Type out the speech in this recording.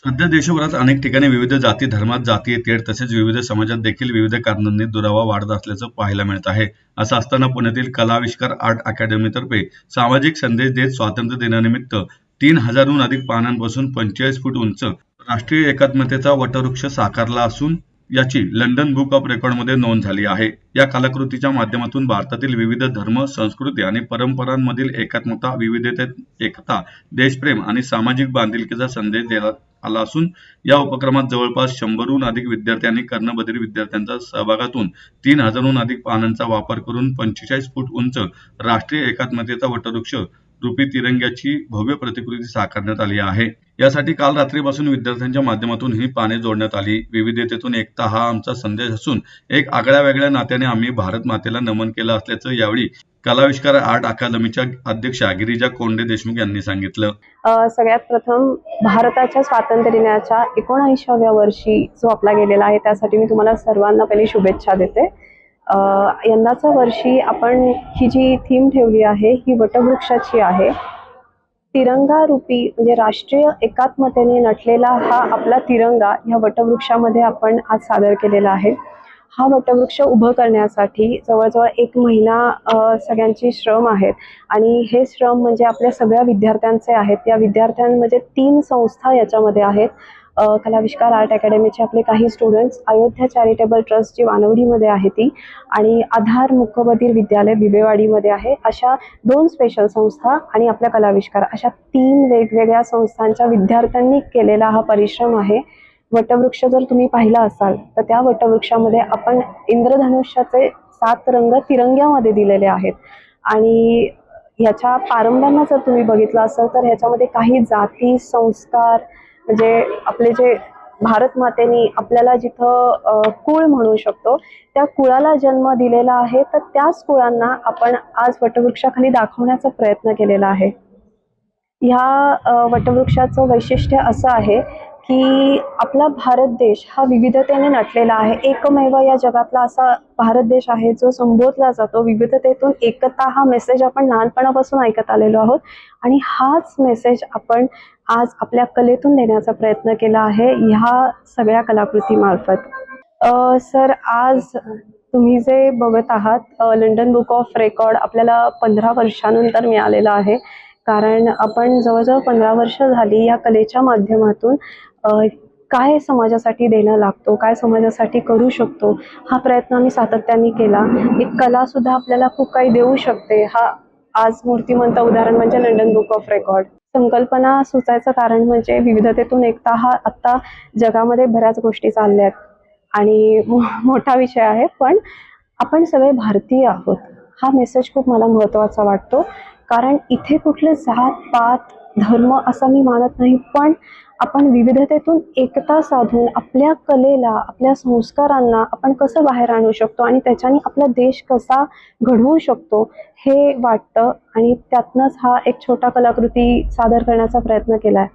सध्या देशभरात अनेक ठिकाणी विविध जाती धर्मात जातीय तेढ तसेच विविध समाजात देखील विविध कारणांनी दुरावा वाढत असल्याचं पाहायला मिळत आहे. असं असताना पुण्यातील कलाविष्कार आर्ट अकॅडमीतर्फे सामाजिक संदेश देत स्वातंत्र्य दिनानिमित्त 3,000हून अधिक पानांपासून 45 फूट उंच राष्ट्रीय एकात्मतेचा वटवृक्ष साकारला असून याची लंडन बुक ऑफ रेकॉर्डमध्ये नोंद झाली आहे. या कलाकृतीच्या माध्यमातून भारतातील विविध धर्म, संस्कृती आणि परंपरांमधील एकात्मता, विविधतेत एकता, देशप्रेम आणि सामाजिक बांधिलकीचा संदेश देण्यात आला असून या उपक्रमात जवळपास 100हून अधिक विद्यार्थी आणि कर्णबधिर विद्यार्थ्यांच्या सहभागातून 3,000हून अधिक पानांचा वापर करून 45 फूट उंच राष्ट्रीय एकात्मतेचा वटवृक्ष रूपी तिरंग्याची भव्य प्रतिकृती साकारण्यात आली आहे. यासाठी काल रात्रीपासून विद्यार्थ्यांच्या माध्यमातून ही पाने जोडण्यात आली. विविधतेतून एकता हा आमचा संदेश असून एक आगळ्या वेगळ्या नात्याने आम्ही भारत मातेला नमन केलं असल्याचं यावेळी कलाविष्कार आर्ट अकादमीच्या अध्यक्षा गिरिजा कोंडे देशमुख यांनी सांगितलं. सगळ्यात प्रथम भारताच्या स्वातंत्र्य दिनाच्या 79व्या वर्षी जो आपला गेलेला आहे त्यासाठी मी तुम्हाला सर्वांना पहिली शुभेच्छा देते. यंदाच्या वर्षी आपण ही जी थीम ठेवली आहे ही वटवृक्षाची आहे. तिरंगा रूपी म्हणजे राष्ट्रीय एकात्मतेने नटलेला हा आपला तिरंगा या वटवृक्षामध्ये आपण आज सादर केलेला आहे. हा वटवृक्ष उभं करण्यासाठी जवळजवळ 1 महिना सगळ्यांची श्रम आहेत आणि हे श्रम म्हणजे आपल्या सगळ्या विद्यार्थ्यांचे आहेत. या विद्यार्थ्यांमध्ये 3 संस्था याच्यामध्ये आहेत. कलाविष्कार आर्ट अकॅडमीचे आपले काही स्टुडंट्स, अयोध्या चॅरिटेबल ट्रस्ट जी वानवडीमध्ये आहे ती, आणि आधार मुकबधीर विद्यालय बिबेवाडीमध्ये आहे. अशा 2 स्पेशल संस्था आणि आपल्या कलाविष्कार अशा 3 वेगवेगळ्या संस्थांच्या विद्यार्थ्यांनी केलेला हा परिश्रम आहे. वटवृक्ष जर तुम्ही पाहिला असाल तर त्या वटवृक्षामध्ये आपण इंद्रधनुष्याचे 7 रंग तिरंग्यामध्ये दिलेले आहेत आणि ह्याच्या पारंब्यांना जर तुम्ही बघितलं असाल तर ह्याच्यामध्ये काही जाती, संस्कार म्हणजे आपले जे भारत मातेने आपल्याला जिथं कुळ म्हणू शकतो त्या कुळाला जन्म दिलेला आहे, तर त्याच कुळांना आपण आज वटवृक्षाखाली दाखवण्याचा प्रयत्न केलेला आहे. ह्या वटवृक्षाचं वैशिष्ट्य असं आहे की आपला भारत देश हा विविधतेने नटलेला आहे. एकमेव या जगातला असा भारत देश आहे जो संबोधला जातो विविधतेतून एकता. हा मेसेज आपण लहानपणापासून ऐकत आलेलो आहोत आणि हाच मेसेज आपण आज आपल्या कलेतून देण्याचा प्रयत्न केला आहे ह्या सगळ्या कलाकृतीमार्फत. सर, आज तुम्ही जे बघत आहात लंडन बुक ऑफ रेकॉर्ड आपल्याला 15 वर्षानंतर मिळालेला आहे. कारण आपण जवळजवळ 15 वर्ष झाली या कलेच्या माध्यमातून काय समाजासाठी देणं लागतो, काय समाजासाठी करू शकतो हा प्रयत्न आम्ही सातत्याने केला. एक कलासुद्धा आपल्याला खूप काही देऊ शकते. हा आज मूर्तिमंत उदाहरण म्हणजे लंडन बुक ऑफ रेकॉर्ड. संकल्पना सुचायचं कारण म्हणजे विविधतेतून एकता हा आत्ता जगामध्ये बऱ्याच गोष्टी चालल्या आहेत आणि मोठा विषय आहे, पण आपण सगळे भारतीय आहोत हा मेसेज खूप मला महत्त्वाचा वाटतो. कारण इथे कुठले जात पात धर्म असं मी मानत नाही, पण आपण विविधतेतून एकता साधून आपल्या कलेला, आपल्या संस्कारांना आपण कसं बाहेर आणू शकतो आणि त्याच्याने आपला देश कसा घडवू शकतो हे वाटतं आणि त्यातनंच हा एक छोटा कलाकृती सादर करण्याचा प्रयत्न केला आहे.